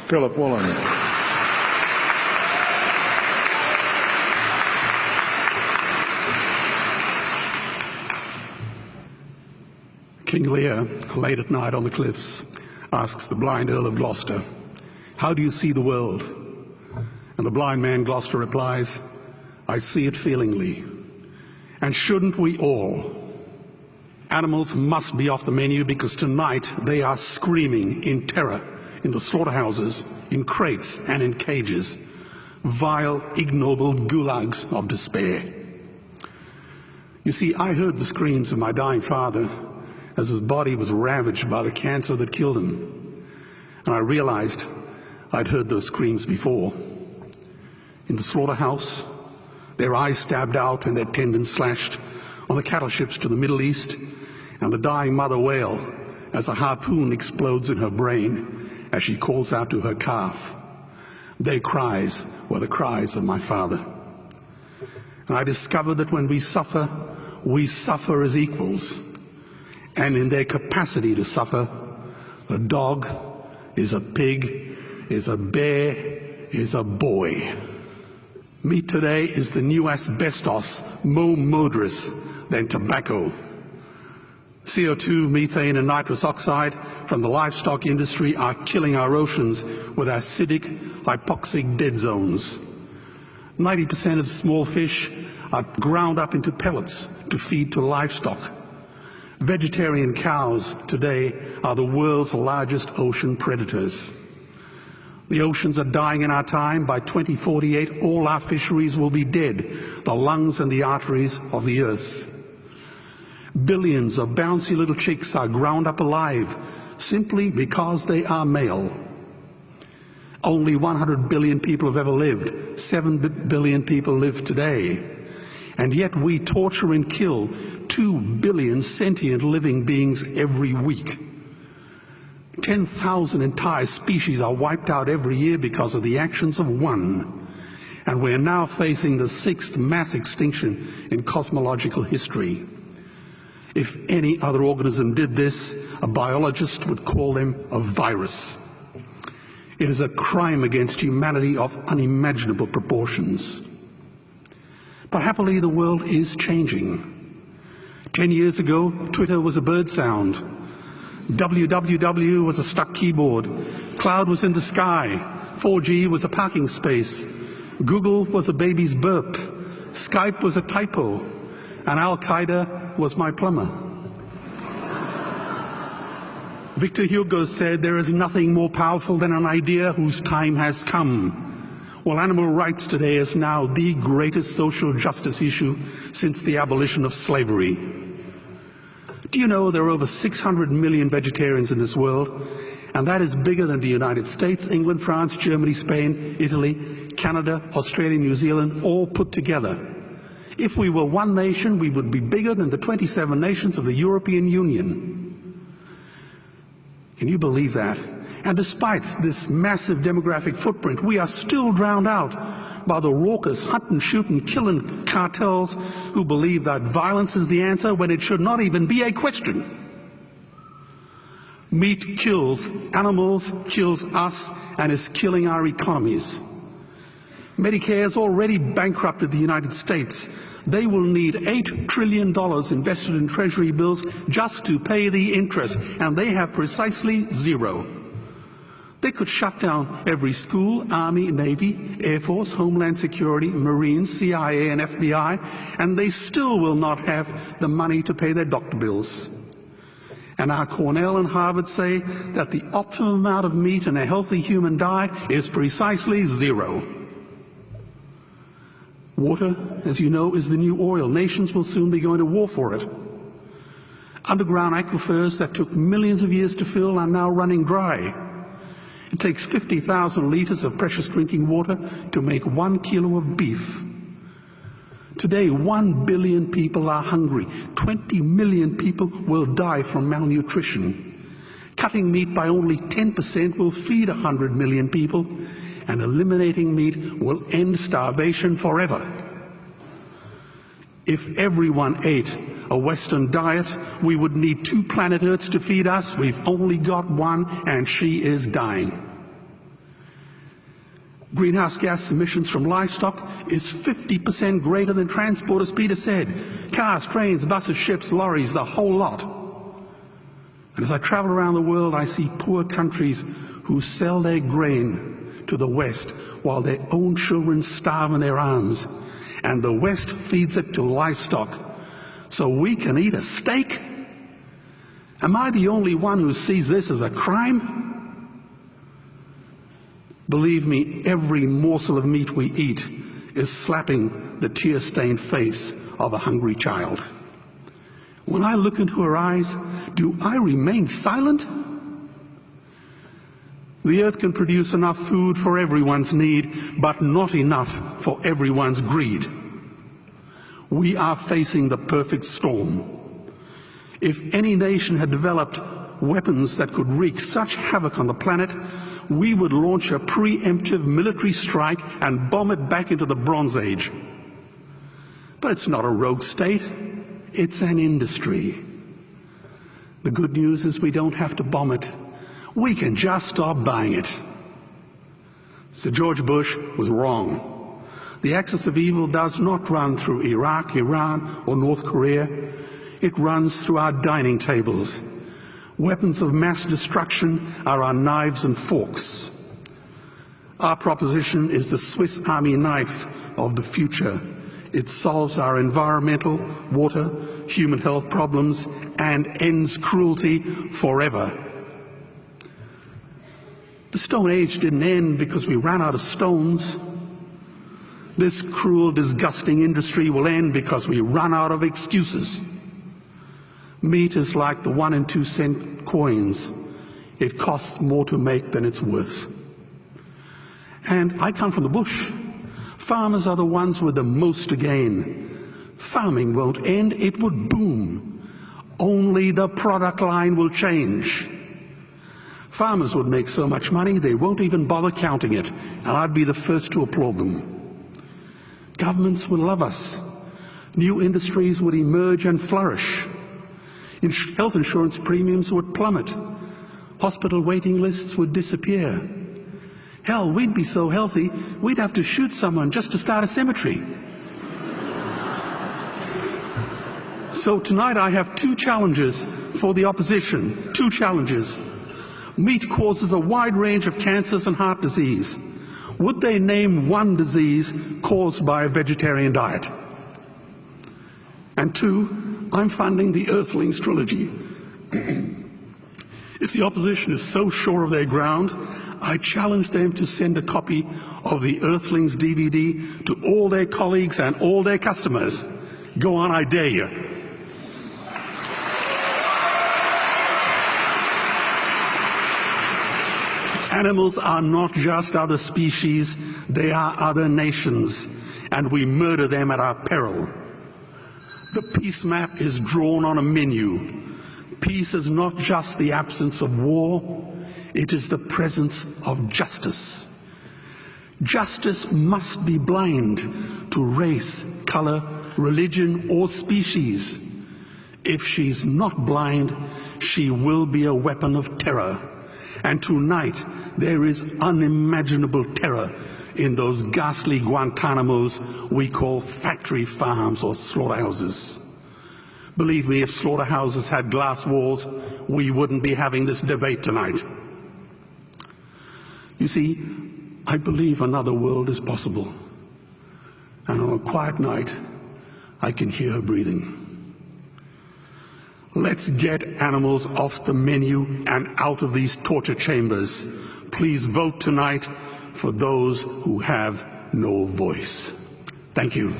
Philip Woolen. King Lear, late at night on the cliffs, asks the blind Earl of Gloucester, "How do you see the world?" And the blind man Gloucester replies, "I see it feelingly. And shouldn't we all? Animals must be off the menu because tonight they are screaming in terror in the slaughterhouses, in crates and in cages, vile, ignoble gulags of despair." You see, I heard the screams of my dying father as his body was ravaged by the cancer that killed him. And I realized I'd heard those screams before. In the slaughterhouse, their eyes stabbed out and their tendons slashed, on the cattle ships to the Middle East, and the dying mother wail as a harpoon explodes in her brain as she calls out to her calf. Their cries were the cries of my father. And I discovered that when we suffer as equals. And in their capacity to suffer, a dog is a pig, is a bear, is a boy. Meat today is the new asbestos, more murderous than tobacco. CO2, methane and nitrous oxide from the livestock industry are killing our oceans with acidic, hypoxic dead zones. 90% of small fish are ground up into pellets to feed to livestock. Vegetarian cows today are the world's largest ocean predators. The oceans are dying in our time. By 2048, all our fisheries will be dead, the lungs and the arteries of the earth. Billions of bouncy little chicks are ground up alive simply because they are male. Only 100 billion people have ever lived. 7 billion people live today. And yet we torture and kill 2 billion sentient living beings every week. 10,000 entire species are wiped out every year because of the actions of one. And we're now facing the 6th mass extinction in cosmological history. If any other organism did this, a biologist would call them a virus. It is a crime against humanity of unimaginable proportions. But happily, the world is changing. 10 years ago, Twitter was a bird sound. www was a stuck keyboard. Cloud was in the sky. 4G was a parking space. Google was a baby's burp. Skype was a typo. And Al-Qaeda was my plumber. Victor Hugo said, "There is nothing more powerful than an idea whose time has come." Well, animal rights today is now the greatest social justice issue since the abolition of slavery. Do you know there are over 600 million vegetarians in this world? And that is bigger than the United States, England, France, Germany, Spain, Italy, Canada, Australia, New Zealand, all put together. If we were one nation, we would be bigger than the 27 nations of the European Union. Can you believe that? And despite this massive demographic footprint, we are still drowned out by the raucous hunting, shooting, killing cartels who believe that violence is the answer when it should not even be a question. Meat kills animals, kills us, and is killing our economies. Medicare has already bankrupted the United States. They will need $8 trillion invested in Treasury bills just to pay the interest, and they have precisely zero. They could shut down every school, Army, Navy, Air Force, Homeland Security, Marines, CIA, and FBI, and they still will not have the money to pay their doctor bills. And our Cornell and Harvard say that the optimum amount of meat in a healthy human diet is precisely zero. Water, as you know, is the new oil. Nations will soon be going to war for it. Underground aquifers that took millions of years to fill are now running dry. It takes 50,000 liters of precious drinking water to make 1 kilo of beef. Today, 1 billion people are hungry. 20 million people will die from malnutrition. Cutting meat by only 10% will feed 100 million people, and eliminating meat will end starvation forever. If everyone ate a Western diet, we would need 2 planet Earths to feed us. We've only got one, and she is dying. Greenhouse gas emissions from livestock is 50% greater than transport, as Peter said. Cars, trains, buses, ships, lorries, the whole lot. And as I travel around the world, I see poor countries who sell their grain to the West while their own children starve in their arms. And the West feeds it to livestock so we can eat a steak? Am I the only one who sees this as a crime? Believe me, every morsel of meat we eat is slapping the tear-stained face of a hungry child. When I look into her eyes, do I remain silent? The earth can produce enough food for everyone's need, but not enough for everyone's greed. We are facing the perfect storm. If any nation had developed weapons that could wreak such havoc on the planet, we would launch a preemptive military strike and bomb it back into the Bronze Age. But it's not a rogue state, it's an industry. The good news is we don't have to bomb it. We can just stop buying it. Sir George Bush was wrong. The axis of evil does not run through Iraq, Iran, or North Korea. It runs through our dining tables. Weapons of mass destruction are our knives and forks. Our proposition is the Swiss Army knife of the future. It solves our environmental, water, human health problems and ends cruelty forever. The Stone Age didn't end because we ran out of stones. This cruel, disgusting industry will end because we run out of excuses. Meat is like the 1 and 2 cent coins. It costs more to make than it's worth. And I come from the bush. Farmers are the ones with the most to gain. Farming won't end, it would boom. Only the product line will change. Farmers would make so much money they won't even bother counting it, and I'd be the first to applaud them. Governments would love us. New industries would emerge and flourish. Health insurance premiums would plummet. Hospital waiting lists would disappear. Hell, we'd be so healthy, we'd have to shoot someone just to start a cemetery. So tonight I have 2 challenges for the opposition. 2 challenges. Meat causes a wide range of cancers and heart disease. Would they name one disease caused by a vegetarian diet? And 2, I'm funding the Earthlings trilogy. If the opposition is so sure of their ground, I challenge them to send a copy of the Earthlings DVD to all their colleagues and all their customers. Go on, I dare you. Animals are not just other species, they are other nations, and we murder them at our peril. The peace map is drawn on a menu. Peace is not just the absence of war, it is the presence of justice. Justice must be blind to race, color, religion, or species. If she's not blind, she will be a weapon of terror. And tonight, there is unimaginable terror in those ghastly Guantanamos we call factory farms or slaughterhouses. Believe me, if slaughterhouses had glass walls, we wouldn't be having this debate tonight. You see, I believe another world is possible. And on a quiet night, I can hear her breathing. Let's get animals off the menu and out of these torture chambers. Please vote tonight for those who have no voice. Thank you.